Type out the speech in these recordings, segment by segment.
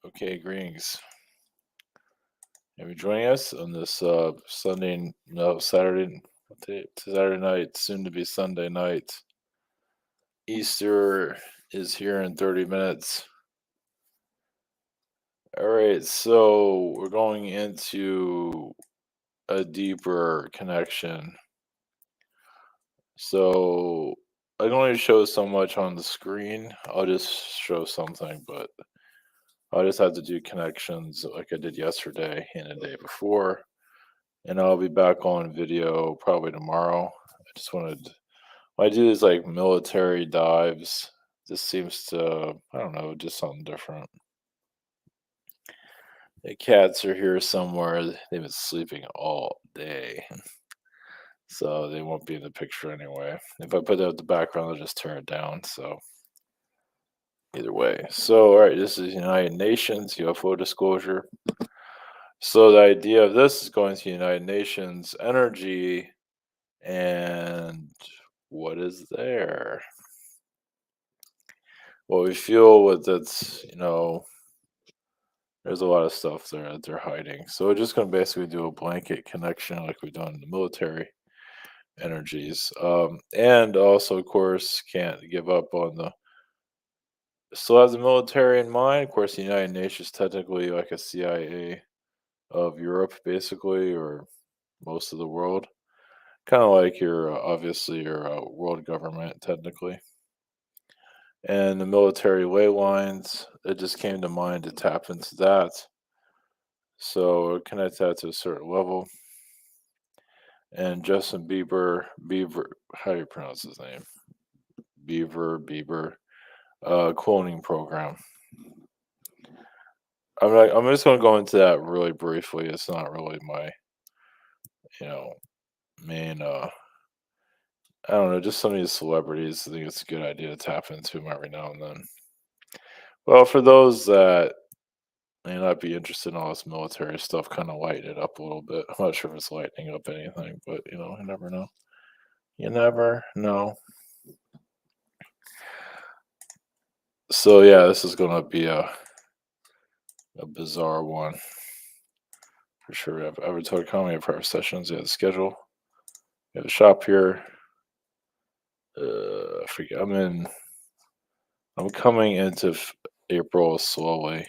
Okay, greetings. Are you joining us on this Sunday, no, Saturday, Saturday night, soon to be Sunday night? Easter is here in 30 minutes. All right, so we're going into a deeper connection. So I can only show so much on the screen. I'll just show something, but I just have to do connections like I did yesterday and the day before. And I'll be back on video probably tomorrow. I just wanted, when I do these like military dives, this seems to, I don't know, just something different. The cats are here somewhere. They've been sleeping all day, so they won't be in the picture anyway. If I put it at the background, they'll just tear it down. So either way. So all right, this is United Nations UFO disclosure. So the idea of this is going to United Nations energy and what is there? What we feel with it's, there's a lot of stuff there that they're hiding. So we're just going to basically do a blanket connection like we've done in the military energies. And also, of course, can't give up on the, still has the military in mind. Of course, the United Nations technically like a CIA of Europe, basically, or most of the world. Kind of like your, obviously, your world government, technically. And the military ley lines, it just came to mind to tap into that. So connect that to a certain level. And Justin Bieber, how do you pronounce his name? Bieber, cloning program. I'm just gonna go into that really briefly. It's not really my, you know, main I don't know, just some of these celebrities. I think it's a good idea to tap into them every now and then. Well, for those that may not be interested in all this military stuff, kind of lighten it up a little bit. I'm not sure if it's lightening up anything, but you never know. You never know. So yeah, this is gonna be a bizarre one for sure. We have Avatar Comedy of our sessions. We have the schedule. We have a shop here. I forget. I'm coming into April slowly.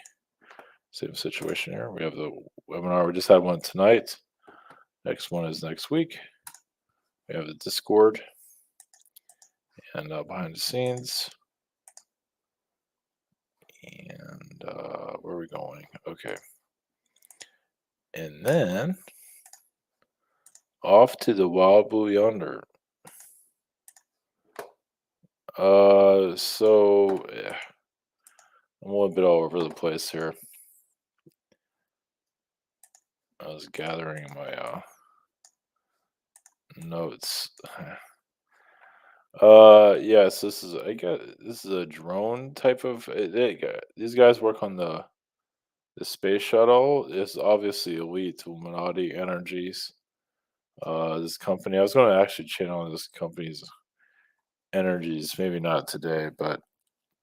Same situation here. We have the webinar. We just had one tonight. Next one is next week. We have the Discord and behind the scenes. And where are we going? Okay. And then off to the wild blue yonder. So yeah, I'm a little bit all over the place here. I was gathering my notes. Yes, this is a drone type of. These guys work on the space shuttle. It's obviously elite Illuminati energies. This company. I was going to actually channel this company's energies. Maybe not today, but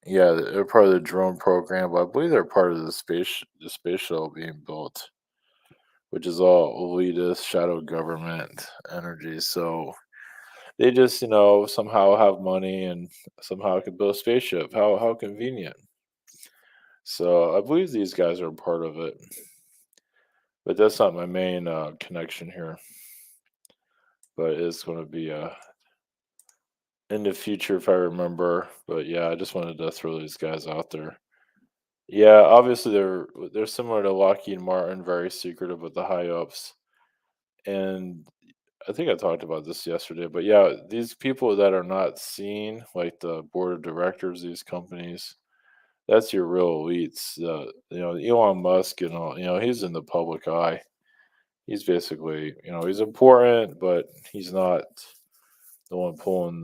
yeah, they're part of the drone program. But I believe they're part of the space shuttle being built, which is all elitist shadow government energy. So they just, somehow have money and somehow can build a spaceship. How convenient. So I believe these guys are a part of it, but that's not my main connection here. But it's going to be in the future if I remember. But yeah, I just wanted to throw these guys out there. Yeah, obviously they're similar to Lockheed Martin, very secretive with the high ups. And I think I talked about this yesterday, but yeah, these people that are not seen, like the board of directors, of these companies, that's your real elites. Elon Musk and all, he's in the public eye. He's basically, he's important, but he's not the one pulling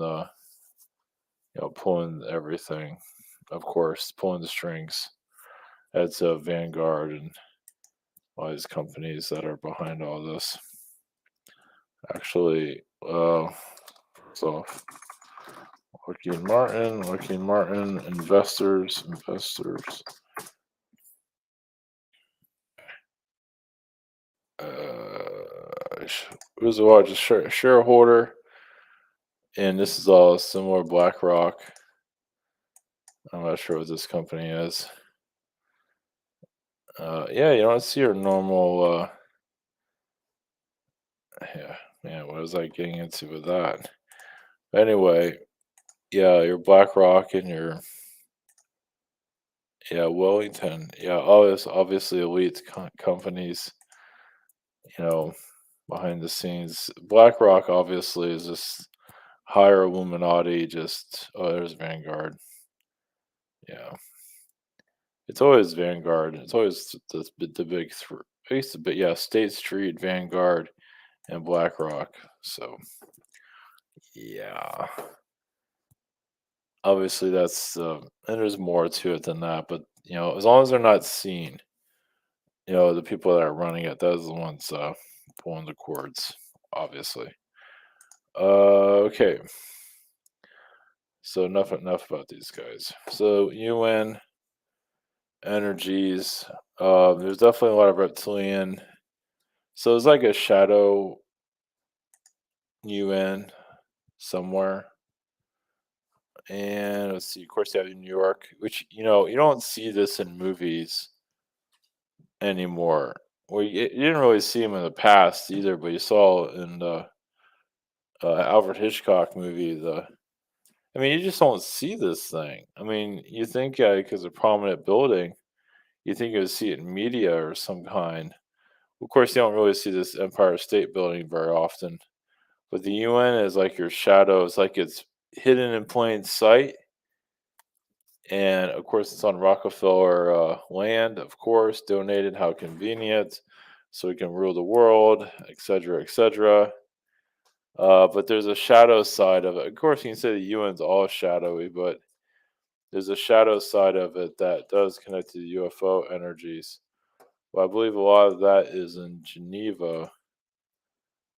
pulling everything. Of course, pulling the strings. That's Vanguard and all these companies that are behind all this. Actually, so Lockheed Martin, investors. Who's the largest shareholder? And this is all similar BlackRock. I'm not sure what this company is. Yeah, you don't see your normal. Yeah, man, what was I getting into with that? Anyway, yeah, your BlackRock and your yeah Wellington. Yeah, all this obviously elite companies. You know, behind the scenes, BlackRock obviously is just higher Illuminati. Just oh, there's Vanguard. Yeah, it's always Vanguard. It's always the big three. But yeah, State Street, Vanguard, and BlackRock. So yeah, obviously that's and there's more to it than that. But as long as they're not seen, the people that are running it, those are the ones pulling the cords. Obviously. Okay. So enough about these guys. So UN energies. There's definitely a lot of reptilian. So it's like a shadow UN somewhere. And let's see, of course, you have New York, which you don't see this in movies anymore. Well, you didn't really see them in the past either, but you saw in the Alfred Hitchcock movie. I mean, you just don't see this thing. I mean, you think because a prominent building, you think you would see it in media or some kind. Of course, you don't really see this Empire State Building very often, but the UN is like your shadow. It's like it's hidden in plain sight, and of course, it's on Rockefeller land. Of course, donated. How convenient, so we can rule the world, etc., etc. But there's a shadow side of it. Of course, you can say the UN's all shadowy, but there's a shadow side of it that does connect to the UFO energies. Well, I believe a lot of that is in Geneva.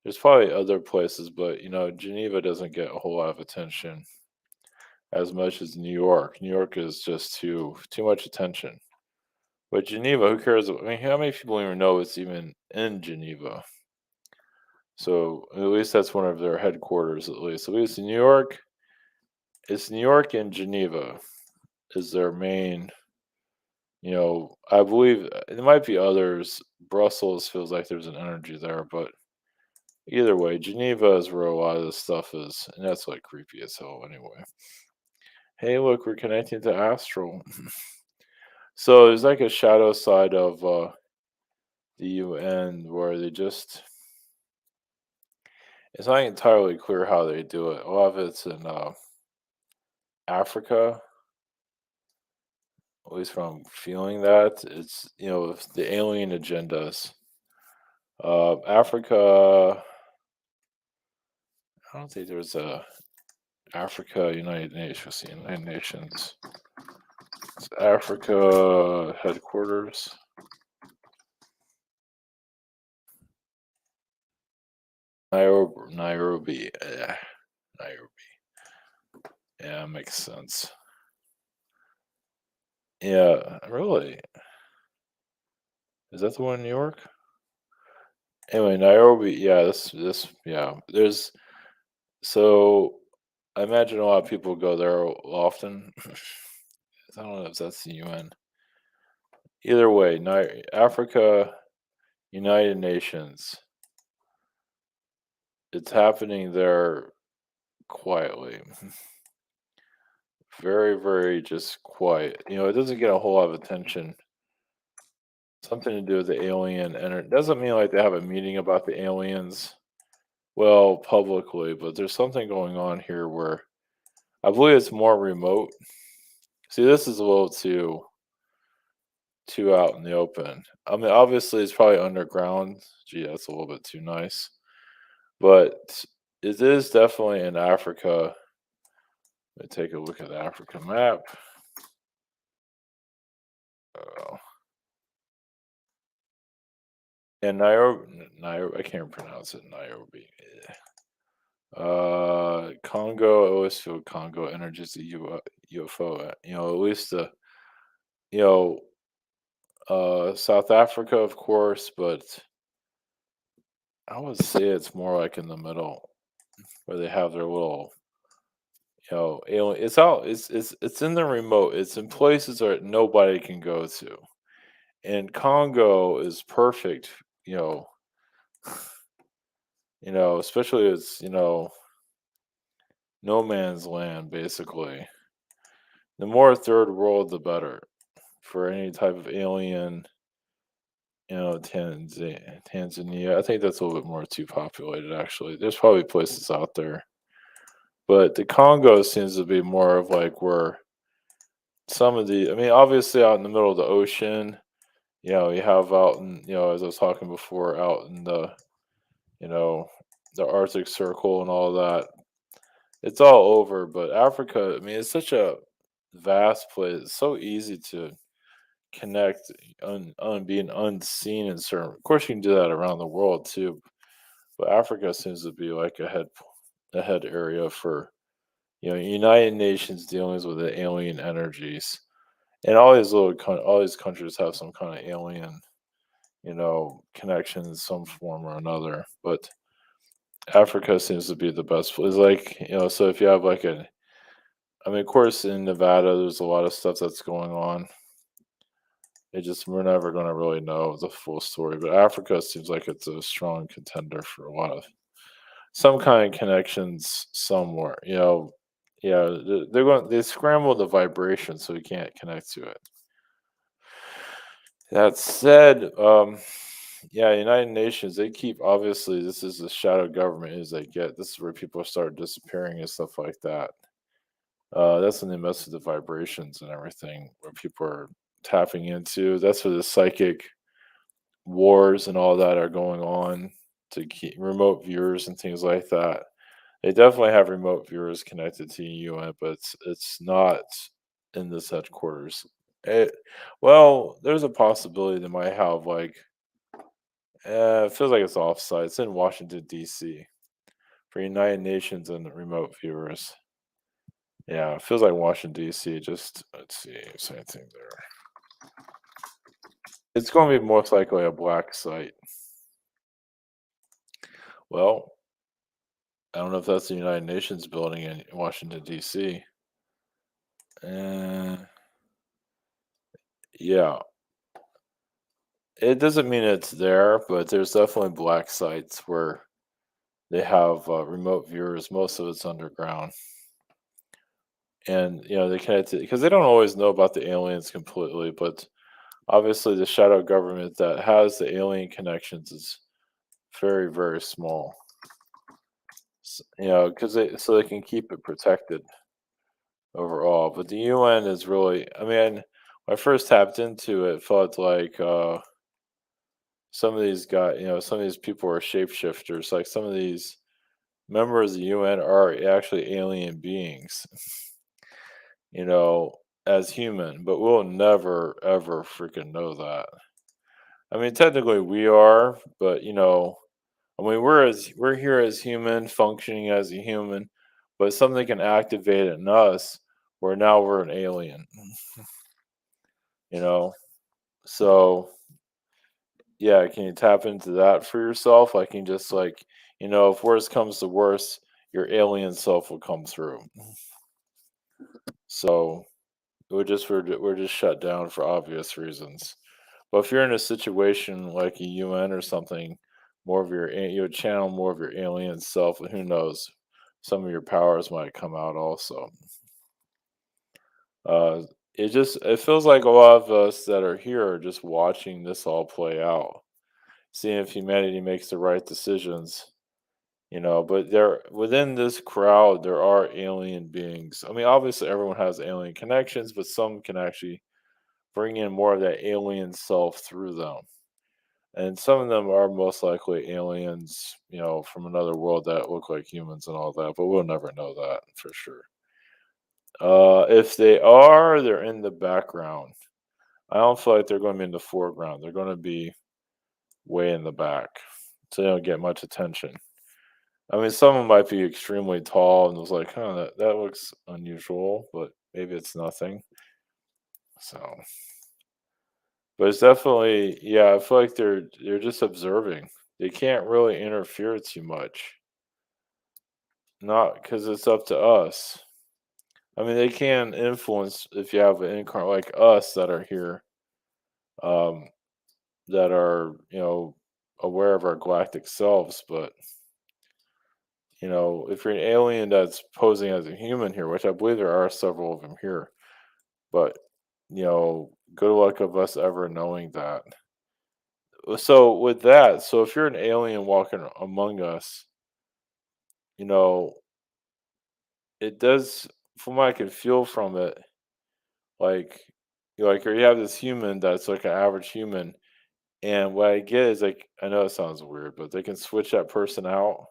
There's probably other places, but Geneva doesn't get a whole lot of attention as much as New York. New York is just too much attention. But Geneva, who cares? I mean, how many people even know it's even in Geneva? So at least that's one of their headquarters. At least in New York, it's New York and Geneva is their main. I believe there might be others. Brussels feels like there's an energy there, but either way, Geneva is where a lot of this stuff is, and that's like creepy as hell. Anyway, hey, look, we're connecting to astral. So there's like a shadow side of the UN where they just. It's not entirely clear how they do it. A lot of it's in Africa, at least from feeling that. It's, the alien agendas. Africa, I don't think there's a Africa United Nations. The United Nations. It's Africa headquarters. Nairobi. Yeah, Nairobi. Yeah, makes sense. Yeah, really. Is that the one in New York? Anyway, Nairobi. Yeah, this. Yeah, there's. So I imagine a lot of people go there often. I don't know if that's the UN. Either way, Africa, United Nations. It's happening there quietly. Very, very just quiet. It doesn't get a whole lot of attention. Something to do with the alien, and it doesn't mean like they have a meeting about the aliens, well, publicly, but there's something going on here where I believe it's more remote. See, this is a little too out in the open. I mean, obviously, it's probably underground. Gee, that's a little bit too nice, but it is definitely in Africa. Let me take a look at the Africa map. Uh, and Nairobi, I can't pronounce it. Nairobi. Congo. I always feel Congo energies the UFO. At least you know, South Africa, of course, but I would say it's more like in the middle where they have their little, alien. It's out. It's in the remote. It's in places that nobody can go to. And Congo is perfect. You know, especially it's no man's land basically. The more third world, the better for any type of alien. Tanzania. I think that's a little bit more too populated. Actually, there's probably places out there, but the Congo seems to be more of like where some of the. I mean, obviously out in the middle of the ocean. You have out in as I was talking before, out in you know the Arctic Circle and all that. It's all over, but Africa. I mean, it's such a vast place. It's so easy to connect on being unseen in certain. Of course, you can do that around the world too, but Africa seems to be like a head area for United Nations dealings with the alien energies, and all these all these countries have some kind of alien connection in some form or another. But Africa seems to be the best place. Like so if you have like I mean, of course, in Nevada, there's a lot of stuff that's going on. It just we're never going to really know the full story. But Africa seems like it's a strong contender for a lot of some kind of connections somewhere. Yeah, they scramble the vibration so we can't connect to it. That said, yeah, United Nations, they keep obviously this is the shadow government as they get. This is where people start disappearing and stuff like that. That's when they mess with the vibrations and everything, where people are tapping into. That's where the psychic wars and all that are going on to keep remote viewers and things like that. They definitely have remote viewers connected to UN, but it's not in this headquarters. It, well, there's a possibility they might have like it feels like it's offsite. It's in Washington D.C. for United Nations and remote viewers. Yeah, it feels like Washington D.C. Just let's see, same thing there. It's going to be most likely a black site. Well, I don't know if that's the United Nations building in Washington D.C. Uh, yeah, it doesn't mean it's there, but there's definitely black sites where they have remote viewers. Most of it's underground, and they connect it because they don't always know about the aliens completely. But obviously, the shadow government that has the alien connections is very, very small. Because they can keep it protected overall. But the UN is really, I mean, when I first tapped into it, felt like some of these guys, some of these people are shapeshifters. Like some of these members of the UN are actually alien beings, you know, as human, but we'll never ever freaking know that. I mean, technically we are, but I mean, we're here as human, functioning as a human, but something can activate in us where now we're an alien, you know. So yeah, can you tap into that for yourself? I can just like, if worst comes to worst, your alien self will come through. So we're just shut down for obvious reasons. But if you're in a situation like a UN or something, more of you channel more of your alien self, and who knows, some of your powers might come out also. Uh, it feels like a lot of us that are here are just watching this all play out, seeing if humanity makes the right decisions. But there within this crowd there are alien beings. I mean, obviously everyone has alien connections, but some can actually bring in more of that alien self through them. And some of them are most likely aliens, from another world that look like humans and all that, but we'll never know that for sure. If they are, they're in the background. I don't feel like they're going to be in the foreground. They're going to be way in the back, so they don't get much attention. I mean, some of them might be extremely tall, and it was like, huh, that looks unusual, but maybe it's nothing. So, but it's definitely, yeah. I feel like they're just observing. They can't really interfere too much. Not because it's up to us. I mean, they can influence if you have an incarnate like us that are here, um, that are, aware of our galactic selves. But, if you're an alien that's posing as a human here, which I believe there are several of them here, but, good luck of us ever knowing that. So, with that, so if you're an alien walking among us, you know, it does, from what I can feel from it, like, or you have this human that's like an average human. And what I get is like, I know it sounds weird, but they can switch that person out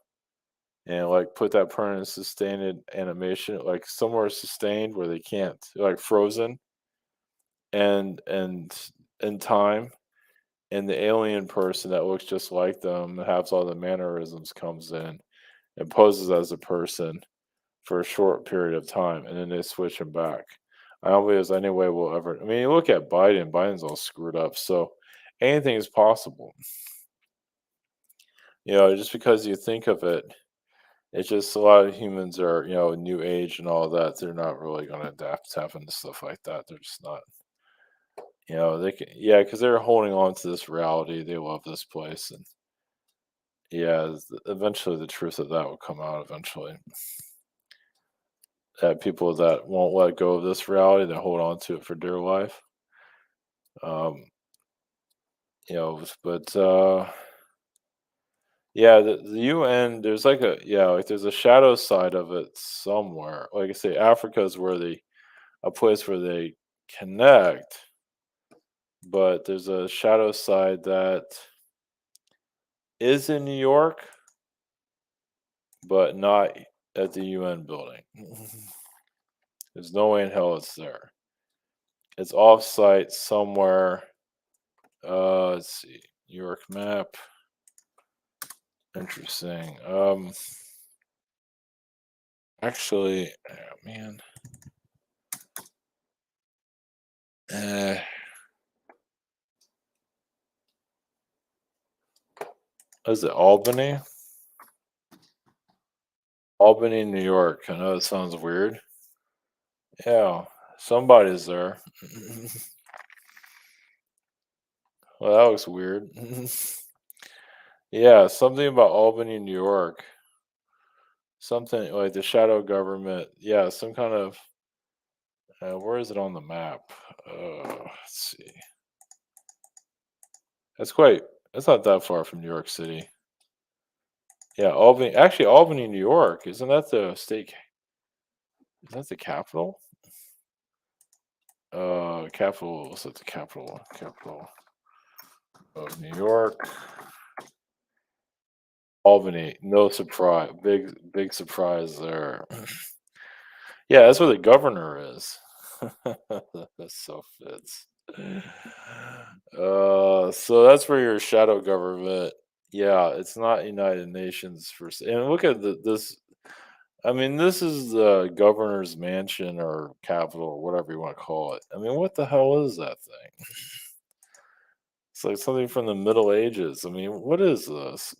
and like put that person in sustained animation, like somewhere sustained where they can't, like frozen and in time. And the alien person that looks just like them, that has all the mannerisms, comes in and poses as a person for a short period of time, and then they switch him back. I don't believe there's any way we'll ever. I mean, you look at Biden. Biden's all screwed up, so anything is possible. Just because you think of it, it's just a lot of humans are, new age and all that. They're not really going to adapt to having stuff like that. They're just not. They can, yeah, because they're holding on to this reality. They love this place, and yeah, eventually the truth of that will come out. Eventually, that people that won't let go of this reality, that hold on to it for dear life. Um, but yeah, the UN, there's like there's a shadow side of it somewhere. Like I say, Africa is where a place where they connect, but there's a shadow side that is in New York, but not at the UN building. There's no way in hell it's there. It's off-site somewhere. Let's see, New York map. Interesting. Actually, oh, man. Uh, is it Albany? Albany, New York. I know it sounds weird. Yeah, somebody's there. Well, that looks weird. Yeah, something about Albany, New York. Something like the shadow government. Yeah, some kind of. Where is it on the map? Let's see. That's quite. That's not that far from New York City. Yeah, Albany. Actually, Albany, New York. Isn't that the state? Is that the capital? Capital. What's that? The capital. Capital of New York. Albany. No surprise. Big surprise there. Yeah, that's where the governor is. That so fits. So that's where your shadow government. Yeah, it's not United Nations first. And look at this. I mean, this is the governor's mansion or capital or whatever you want to call it. I mean, what the hell is that thing? It's like something from the Middle Ages. I mean, what is this?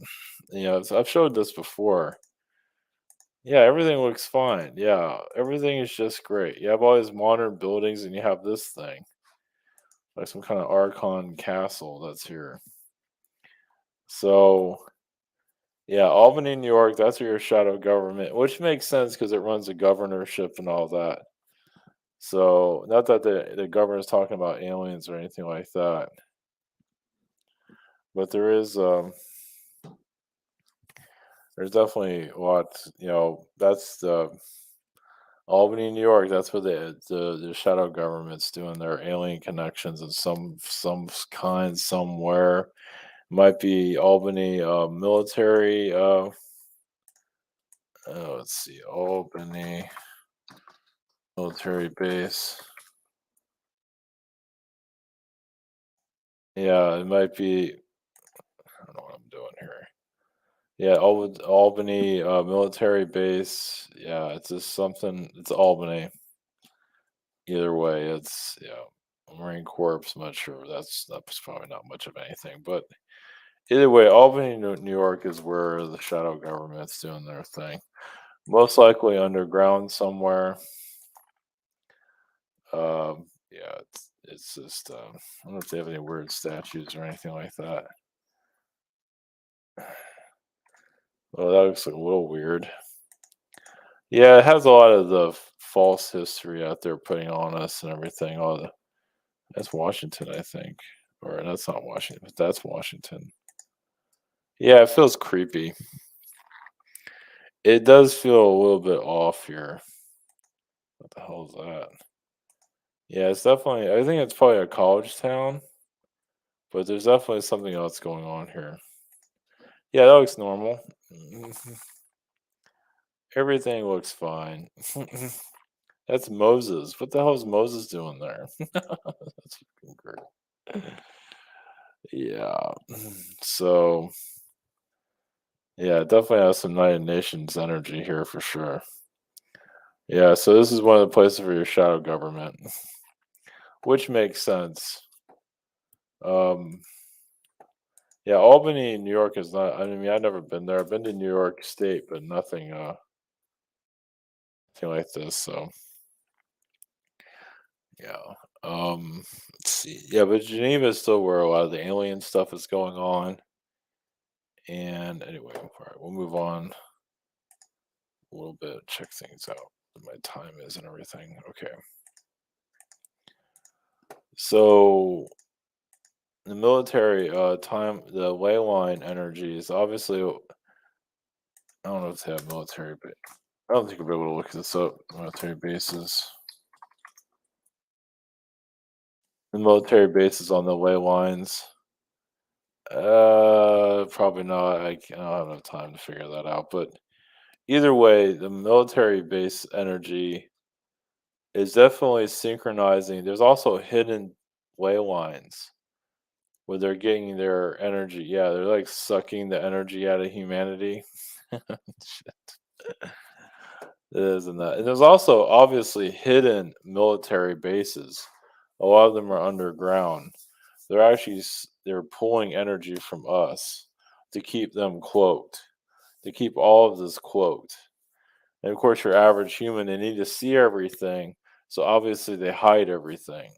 I've showed this before. Yeah, everything looks fine. Yeah, everything is just great. You have all these modern buildings, and you have this thing, like some kind of Archon castle that's here. So, yeah, Albany, New York, that's your shadow government, which makes sense because it runs a governorship and all that. So, not that the governor's talking about aliens or anything like that, but there's definitely a lot. That's the Albany, New York. That's where the shadow government's doing their alien connections in some kind somewhere. Might be Albany military. Let's see, Albany military base. Yeah, it might be. I don't know what I'm doing here. Yeah, Albany military base. Yeah, it's just something. It's Albany. Either way, it's Marine Corps. I'm not sure. That's probably not much of anything, but Either way, Albany, New York is where the shadow government's doing their thing. Most likely underground somewhere. Yeah, it's just I don't know if they have any weird statues or anything like that. Well, that looks like a little weird. Yeah, it has a lot of the false history out there putting on us and everything. All the That's Washington, I think, or that's not Washington, but that's Washington. Yeah, it feels creepy. It does feel a little bit off here. What the hell is that? Yeah, it's definitely. I think it's probably a college town, but there's definitely something else going on here. Yeah, that looks normal. Mhm. Everything looks fine. That's Moses. What the hell is Moses doing there? That's fucking great. Yeah. So, yeah, definitely has some United Nations energy here for sure. Yeah, so this is one of the places for your shadow government, which makes sense. Um, yeah, Albany, New York is not. I mean, I've never been there. I've been to New York State, but nothing, nothing like this. So, yeah. Let's see. Yeah, but Geneva is still where a lot of the alien stuff is going on. And anyway, all right, we'll move on a little bit. Check things out. What my time is and everything. Okay. So the military time, the ley line energy is obviously. I don't know if they have military, but I don't think we'll be able to look this up. Military bases. The military bases on the ley lines. Probably not. I don't have enough time to figure that out. But either way, the military base energy is definitely synchronizing. There's also hidden ley lines where they're getting their energy. Yeah, they're like sucking the energy out of humanity. Shit. It is in that. And there's also obviously hidden military bases. A lot of them are underground. They're pulling energy from us to keep them cloaked, to keep all of this cloaked. And of course, your average human, they need to see everything. So obviously they hide everything.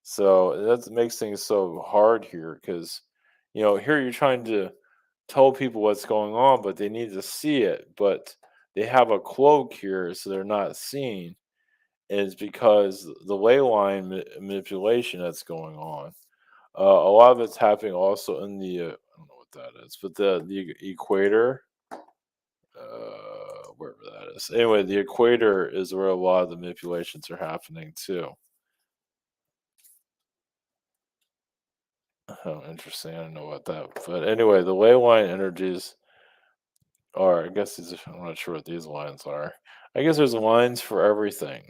So that makes things so hard here because, here you're trying to tell people what's going on, but they need to see it. But they have a cloak here, so they're not seen. And it's because the ley line manipulation that's going on. A lot of it's happening also in the I don't know what that is, but the equator, wherever that is. Anyway, the equator is where a lot of the manipulations are happening too. Oh, interesting. I don't know about that. But anyway, the ley line energies are, I guess I'm not sure what these lines are. I guess there's lines for everything.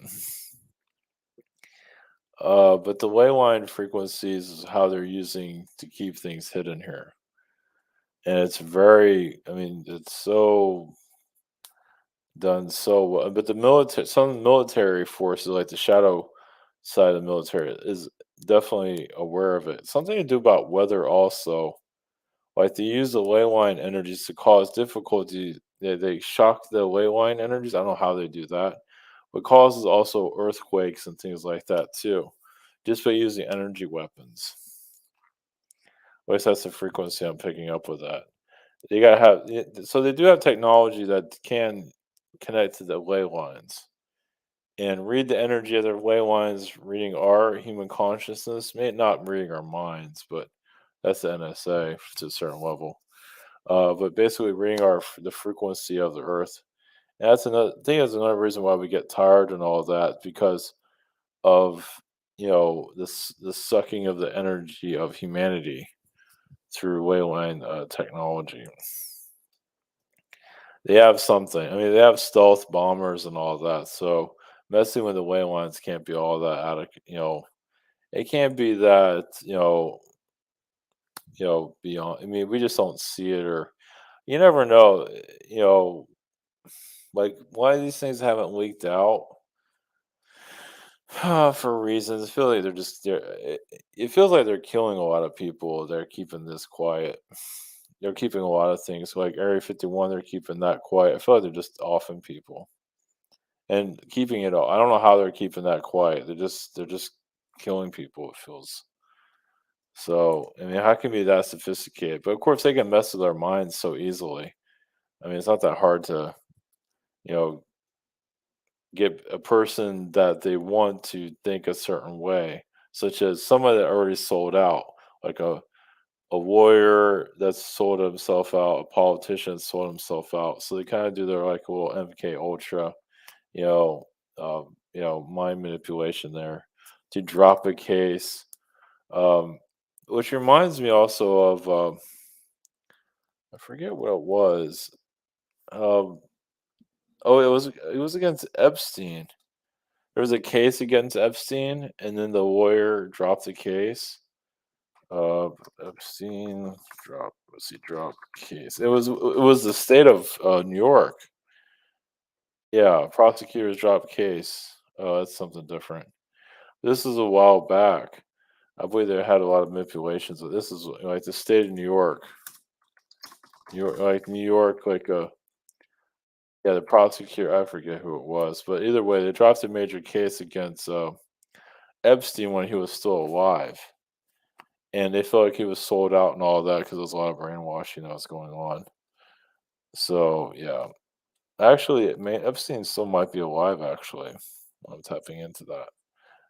But the ley line frequencies is how they're using to keep things hidden here. And it's very, I mean, it's so done so well. But the military, some military forces, like the shadow side of the military, is definitely aware of it. Something to do about weather also. Like they use the ley line energies to cause difficulty. They shock the ley line energies. I don't know how they do that, but causes also earthquakes and things like that too, just by using energy weapons. At least that's the frequency I'm picking up with that. You gotta have so they do have technology that can connect to the ley lines and read the energy of their ley lines, reading our human consciousness, may not reading our minds, but that's the NSA to a certain level. But basically reading the frequency of the Earth. And that's another thing. That's another reason why we get tired and all of that because of this the sucking of the energy of humanity through ley line technology. They have something. I mean, they have stealth bombers and all that. So messing with the ley lines can't be all that out of it can't be that beyond. I mean, we just don't see it, or you never know. You know, like why these things haven't leaked out. For reasons, I feel like it feels like they're killing a lot of people. They're keeping this quiet. They're keeping a lot of things like Area 51. They're keeping that quiet. I feel like they're just offing people and keeping it all. I don't know how they're keeping that quiet. They're just killing people. It feels so. I mean, how can be that sophisticated? But of course, they can mess with our minds so easily. I mean, it's not that hard to you know get a person that they want to think a certain way, such as somebody that already sold out, like a warrior that's sold himself out, a politician sold himself out. So they kind of do their like a little MK Ultra, you mind manipulation there to drop a case. Um, which reminds me also of I forget what it was. Um, oh, it was against Epstein. There was a case against Epstein, and then the lawyer dropped the case. Uh, Epstein drop. Let's see, drop case. It was the state of New York. Yeah, prosecutors dropped case. That's something different. This is a while back. I believe they had a lot of manipulations. But this is like the state of New York. New York, like New York, like yeah, the prosecutor. I forget who it was, but either way, they dropped a major case against Epstein when he was still alive. And they felt like he was sold out and all that because there's a lot of brainwashing that was going on. So yeah, actually, Epstein still might be alive. Actually, I'm tapping into that.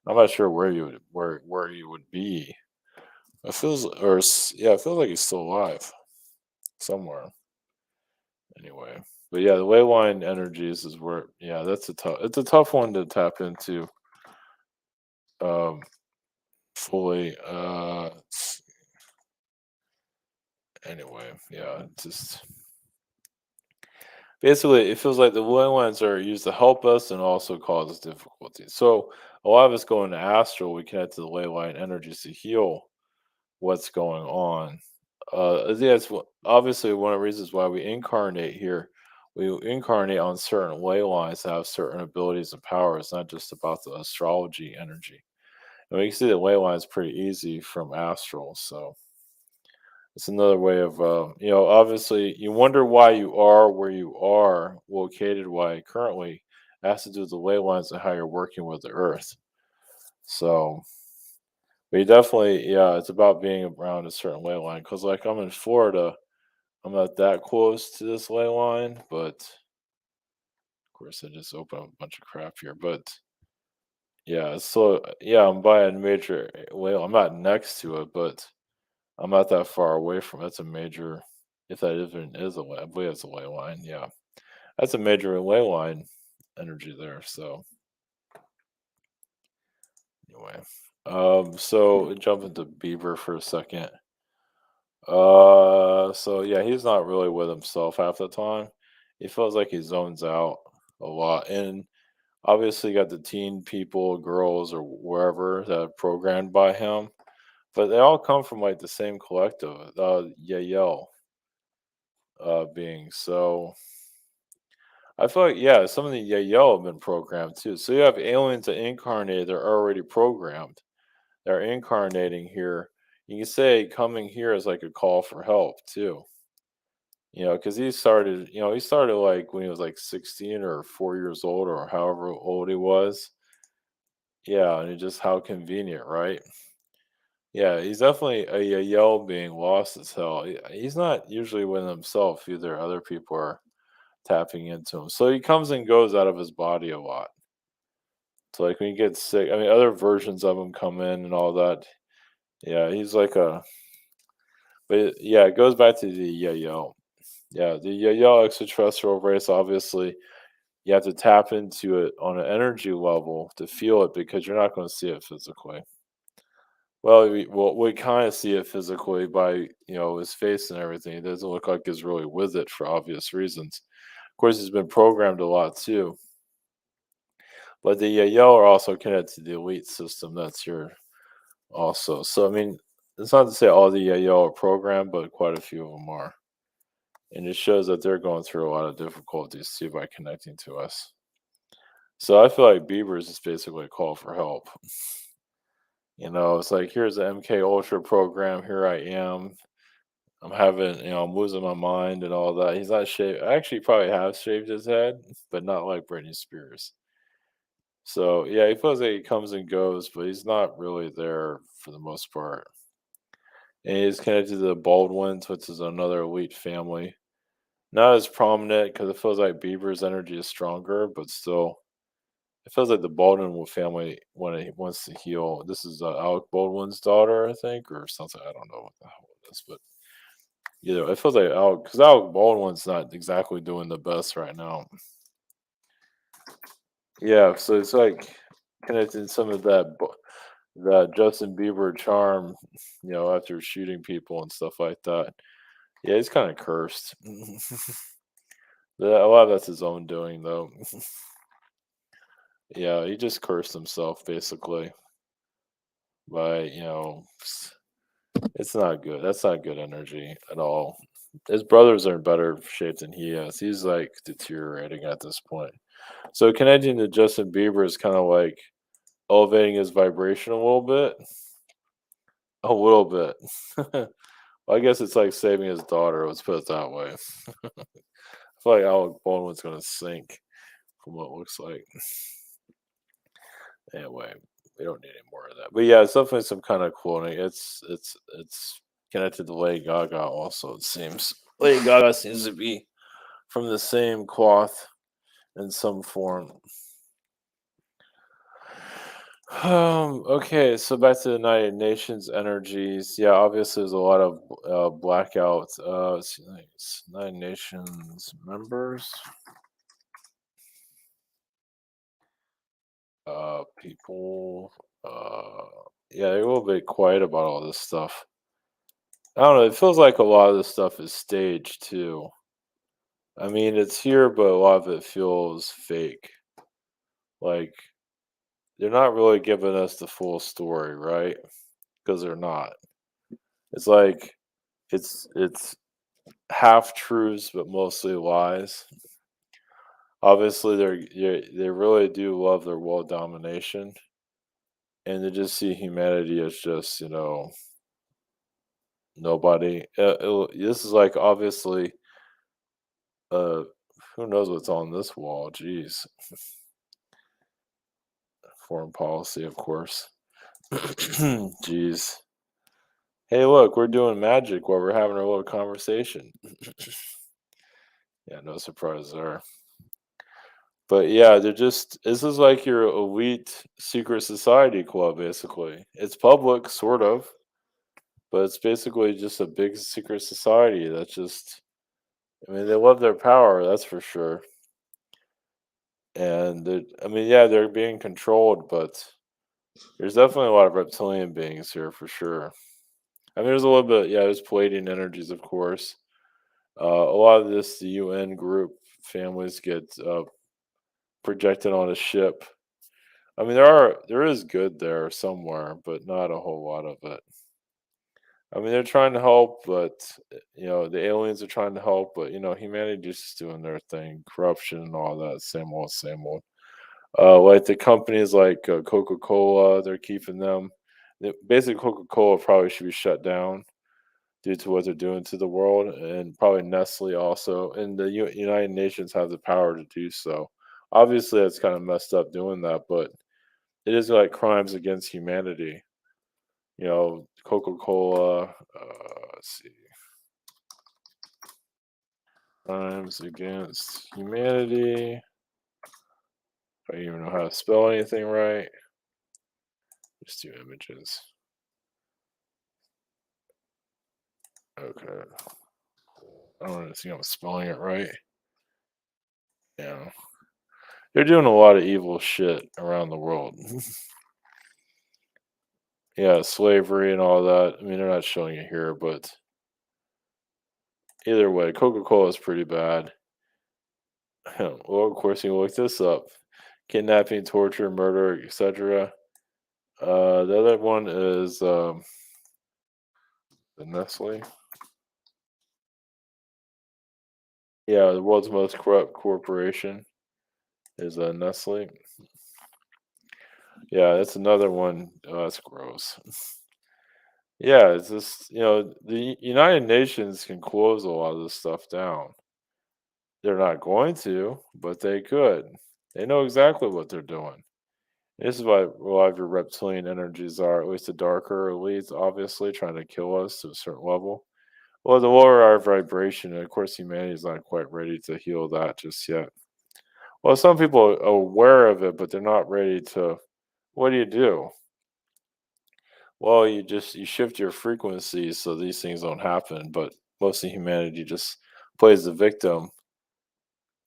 I'm not sure where he would be. It feels yeah, it feels like he's still alive somewhere. Anyway, but yeah, the ley line energies is where that's a tough. It's a tough one to tap into um fully. Anyway, yeah, just basically, it feels like the willing ones are used to help us and also cause us difficulties. So a lot of us go into astral, we connect to the ley line energies to heal what's going on. Yeah, obviously one of the reasons why we incarnate here. We incarnate on certain ley lines that have certain abilities and powers, not just about the astrology energy. And we can see the ley line is pretty easy from astral. So it's another way of, obviously, you wonder why you are where you are, located, why currently has to do with the ley lines and how you're working with the earth. So, we definitely, yeah, it's about being around a certain ley line. Because, like, I'm in Florida, I'm not that close to this ley line, but of course, I just opened up a bunch of crap here. But yeah, so yeah, I'm by a major ley. I'm not next to it, but I'm not that far away from it. That's a major, if that even is a ley, I believe it's a ley line. Yeah, that's a major ley line energy there. So anyway, so jump into Bieber for a second. So yeah, he's not really with himself half the time. He feels like he zones out a lot, and obviously you got the teen people, girls, or wherever that are programmed by him. But they all come from like the same collective, Yael being. So I feel like, yeah, some of the Yayo have been programmed too. So you have aliens that incarnate, they're already programmed. They're incarnating here. You can say coming here is like a call for help too. Because he started like when he was like 16 or 4 years old or however old he was. Yeah, and it just how convenient, right? Yeah, he's definitely a Yayo being lost as hell. He's not usually with himself either. Other people are tapping into him. So he comes and goes out of his body a lot. So, like, when he gets sick, I mean, other versions of him come in and all that. Yeah, he's like a but yeah, it goes back to the Yayo. Yeah, the Yayo extraterrestrial race, obviously, you have to tap into it on an energy level to feel it because you're not going to see it physically. Well, we kind of see it physically by, his face and everything. It doesn't look like he's really with it for obvious reasons. Of course, he's been programmed a lot too. But the Yayo are also connected to the elite system that's here also. So, I mean, it's not to say all the Yayo are programmed, but quite a few of them are. And it shows that they're going through a lot of difficulties too by connecting to us. So I feel like Bieber's is basically a call for help. It's like here's the MK Ultra program. Here I am. I'm having, I'm losing my mind and all that. He's not shaved. I actually probably have shaved his head, but not like Britney Spears. So yeah, he feels like he comes and goes, but he's not really there for the most part. And he's connected to the Baldwins, which is another elite family. Not as prominent because it feels like Bieber's energy is stronger, but still, it feels like the Baldwin family when he wants to heal. This is Alec Baldwin's daughter, I think, or something. I don't know what the hell it is, but it feels like Alec because Alec Baldwin's not exactly doing the best right now. Yeah, so it's like connecting some of that Justin Bieber charm, after shooting people and stuff like that. Yeah, he's kind of cursed. A lot of that's his own doing, though. Yeah, he just cursed himself basically by, it's not good. That's not good energy at all. His brothers are in better shape than he is. He's like deteriorating at this point. So connecting to Justin Bieber is kind of like elevating his vibration a little bit. A little bit. Well, I guess it's like saving his daughter. Let's put it that way. I feel like Alec Baldwin's gonna sink from what it looks like. Anyway, we don't need any more of that. But yeah, it's definitely some kind of cloning. It's connected to Lady Gaga also, it seems. Lady Gaga seems to be from the same cloth in some form. Okay, so back to the United Nations energies. Yeah, obviously there's a lot of blackouts. Let's see, United Nations members, people. Yeah, they're a little bit quiet about all this stuff. I don't know. It feels like a lot of this stuff is staged too. I mean, it's here, but a lot of it feels fake. Like they're not really giving us the full story, right? Because they're not. It's like it's half truths, but mostly lies. Obviously, they really do love their world domination, and they just see humanity as just nobody. This is like obviously, uh, who knows what's on this wall? Jeez, foreign policy, of course. Jeez. Hey, look, we're doing magic while we're having our little conversation. Yeah, no surprise there. But yeah, they're just this is like your elite secret society club, basically. It's public, sort of, but it's basically just a big secret society that's just I mean, they love their power, that's for sure. And I mean, yeah, they're being controlled, but there's definitely a lot of reptilian beings here for sure. I mean, there's a little bit, yeah, there's Palladian energies, of course. A lot of this, the UN group families get projected on a ship. I mean, there is good there somewhere, but not a whole lot of it. I mean, they're trying to help, but the aliens are trying to help, but humanity is just doing their thing, corruption and all that, same old, same old. Like the companies like Coca Cola, they're keeping them. Basically, Coca Cola probably should be shut down due to what they're doing to the world, and probably Nestle also. And the United Nations have the power to do so. Obviously, it's kind of messed up doing that, but it is like crimes against humanity. Coca Cola. Let's see, crimes against humanity. I don't even know how to spell anything right. Just two images. Okay. I don't know if I'm spelling it right. Yeah. They're doing a lot of evil shit around the world. Yeah, slavery and all that. I mean, they're not showing it here, but either way, Coca Cola is pretty bad. Well, of course, you can look this up: kidnapping, torture, murder, etc. The other one is the Nestle. Yeah, the world's most corrupt corporation is Nestle. Yeah, that's another one. Oh, that's gross. Yeah, it's just, the United Nations can close a lot of this stuff down. They're not going to, but they could. They know exactly what they're doing. This is why a lot of your reptilian energies are, at least the darker elites, obviously trying to kill us to a certain level. Well, the lower our vibration, and of course, humanity is not quite ready to heal that just yet. Well, some people are aware of it, but they're not ready to. What do you do? Well, you shift your frequency so these things don't happen. But most of humanity just plays the victim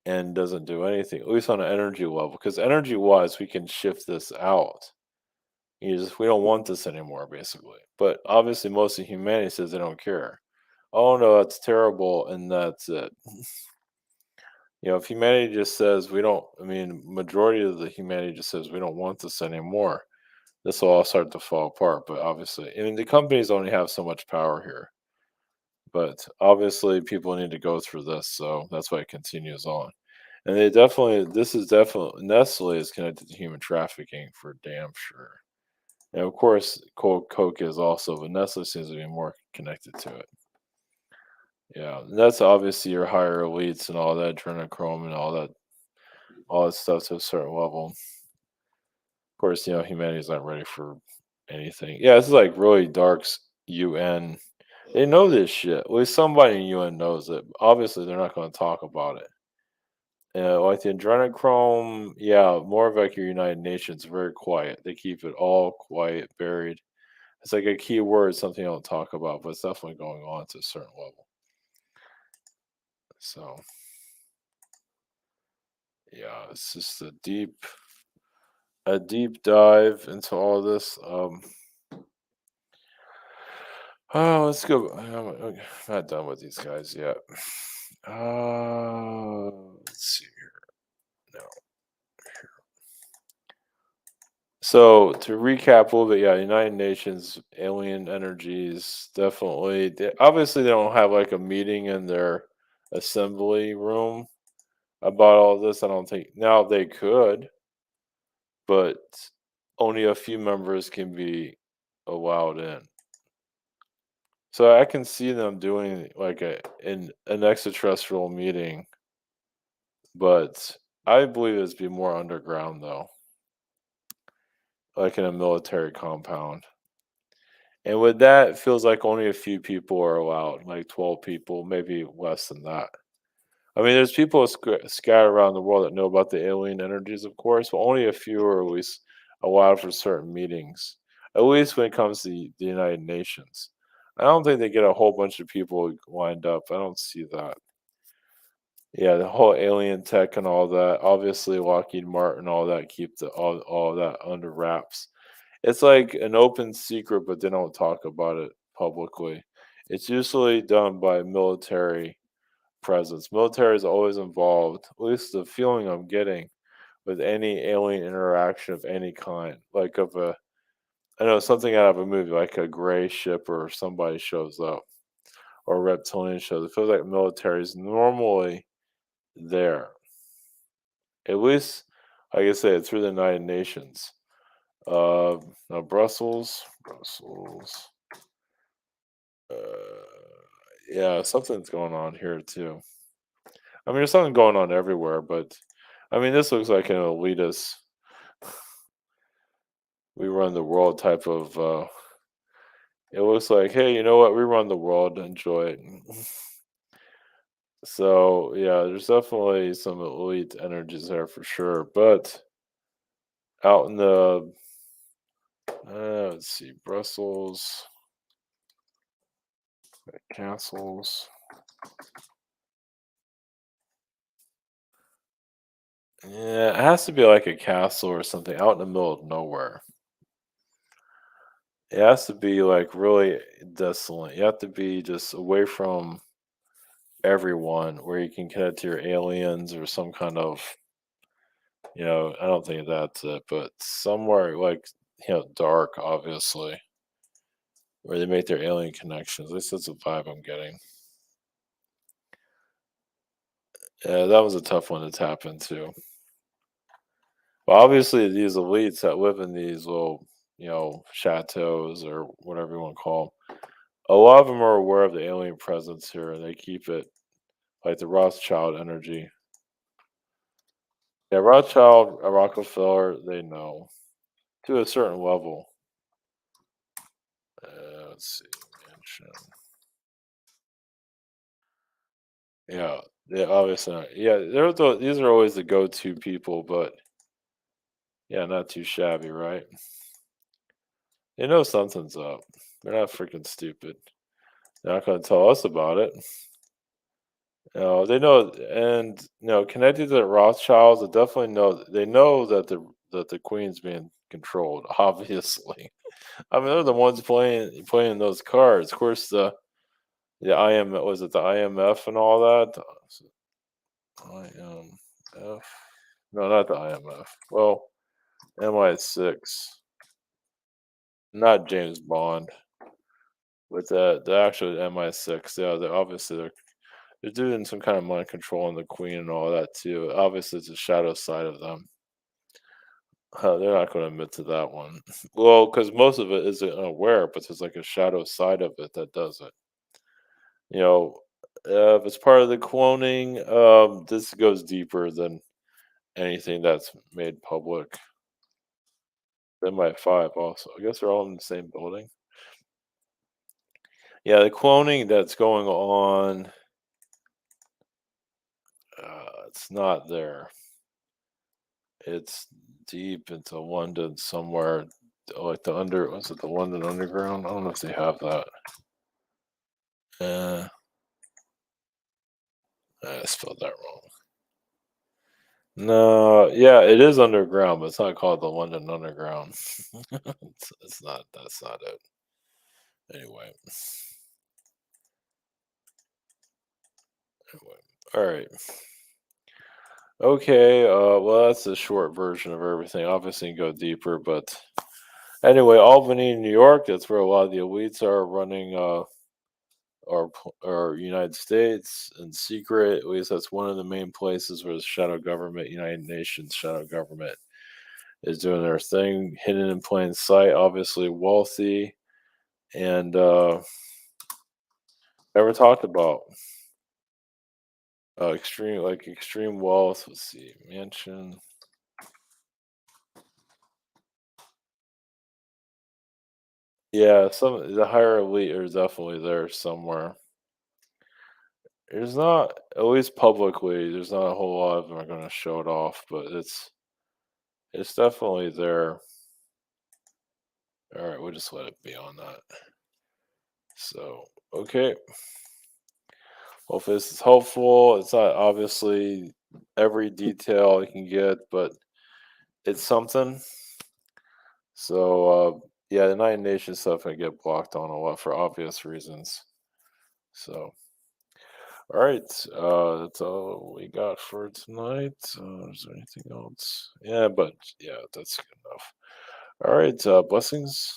and doesn't do anything, at least on an energy level. Because energy wise, we can shift this out. We don't want this anymore, basically. But obviously, most of humanity says they don't care. Oh no, that's terrible, and that's it. If humanity just says we don't, I mean, majority of the humanity just says we don't want this anymore. This will all start to fall apart. But obviously, I mean, the companies only have so much power here. But obviously, people need to go through this, so that's why it continues on. And this is definitely Nestle is connected to human trafficking for damn sure. And of course, Coke is also, but Nestle seems to be more connected to it. Yeah, and that's obviously your higher elites and all that adrenochrome and all that stuff to a certain level. Of course, humanity's not ready for anything. Yeah, this is like really UN. They know this shit. At least somebody in UN knows it. Obviously, they're not going to talk about it. Like the adrenochrome, yeah, more of like your United Nations, very quiet. They keep it all quiet, buried. It's like a key word, something I don't talk about, but it's definitely going on to a certain level. So yeah, it's just a deep dive into all this. Oh, let's go. I'm not done with these guys yet. Let's see here. No. So to recap a little bit, yeah, United Nations alien energies definitely. Obviously, they don't have like a meeting in their assembly room about all this. I don't think now they could, but only a few members can be allowed in. So I can see them doing like an extraterrestrial meeting, but I believe it's be more underground though, like in a military compound. And with that, it feels like only a few people are allowed, like 12 people, maybe less than that. I mean, there's people scattered around the world that know about the alien energies, of course, but only a few are at least allowed for certain meetings, at least when it comes to the United Nations. I don't think they get a whole bunch of people lined up. I don't see that. Yeah, the whole alien tech and all that. Obviously, Lockheed Martin, all that keep all that under wraps. It's like an open secret, but they don't talk about it publicly. It's usually done by military presence. Military is always involved, at least the feeling I'm getting with any alien interaction of any kind. Like I know something out of a movie, like a gray ship or somebody shows up or a reptilian shows. It feels like military is normally there. At least, like I said, through the United Nations. Now Brussels. Uh, yeah, something's going on here too. I mean, there's something going on everywhere, but I mean, this looks like an elitist, we run the world type of. It looks like, hey, you know what? We run the world, enjoy it. So yeah, there's definitely some elite energies there for sure. But out in the, let's see, Brussels castles. Yeah, it has to be like a castle or something out in the middle of nowhere. It has to be like really desolate. You have to be just away from everyone where you can connect to your aliens or some kind of, I don't think that's it, but somewhere like, dark, obviously, where they make their alien connections. At least that's the vibe I'm getting. Yeah, that was a tough one to tap into. But obviously, these elites that live in these little, chateaus or whatever you want to call 'em, a lot of them are aware of the alien presence here, and they keep it like the Rothschild energy. Yeah, Rothschild, Rockefeller, they know to a certain level. Let's see, mansion. Yeah, yeah, obviously, yeah. These are always the go-to people, but yeah, not too shabby, right? They know something's up. They're not freaking stupid. They're not going to tell us about it. They know, and connected to the Rothschilds, they definitely know. They know that the Queen's being controlled. Obviously, I mean they're the ones playing those cards. Of course, the IMF, was it the IMF and all that? IMF? No, not the IMF. Well, MI6, not James Bond, with the actual MI6. Yeah, they're doing some kind of mind control on the Queen and all that too. Obviously, it's a shadow side of them. They're not going to admit to that one. Well, because most of it isn't aware, but there's like a shadow side of it that does it. You know, if it's part of the cloning, this goes deeper than anything that's made public. Then my five also. I guess they're all in the same building. Yeah, the cloning that's going on, it's not there. It's deep into London somewhere, like was it the London Underground? I don't know if they have that. Uh, I spelled that wrong. No, yeah, it is underground, but it's not called the London Underground. It's not. That's not it. Anyway, anyway. All right. Okay. Well, that's a short version of everything. Obviously, you can go deeper, but anyway, Albany, New York. That's where a lot of the elites are running. Our United States in secret. At least that's one of the main places where the shadow government, United Nations shadow government, is doing their thing, hidden in plain sight. Obviously wealthy and never talked about. Extreme wealth. Let's see, mansion. Yeah, some the higher elite are definitely there somewhere. There's not, at least publicly, there's not a whole lot of them are going to show it off, but it's definitely there. All right, we'll just let it be on that. So, okay. Well, if this is helpful, it's not obviously every detail I can get, but it's something. So, yeah, the United Nations stuff I get blocked on a lot for obvious reasons. So, all right, that's all we got for tonight. Is there anything else? Yeah, but yeah, that's good enough. All right, blessings.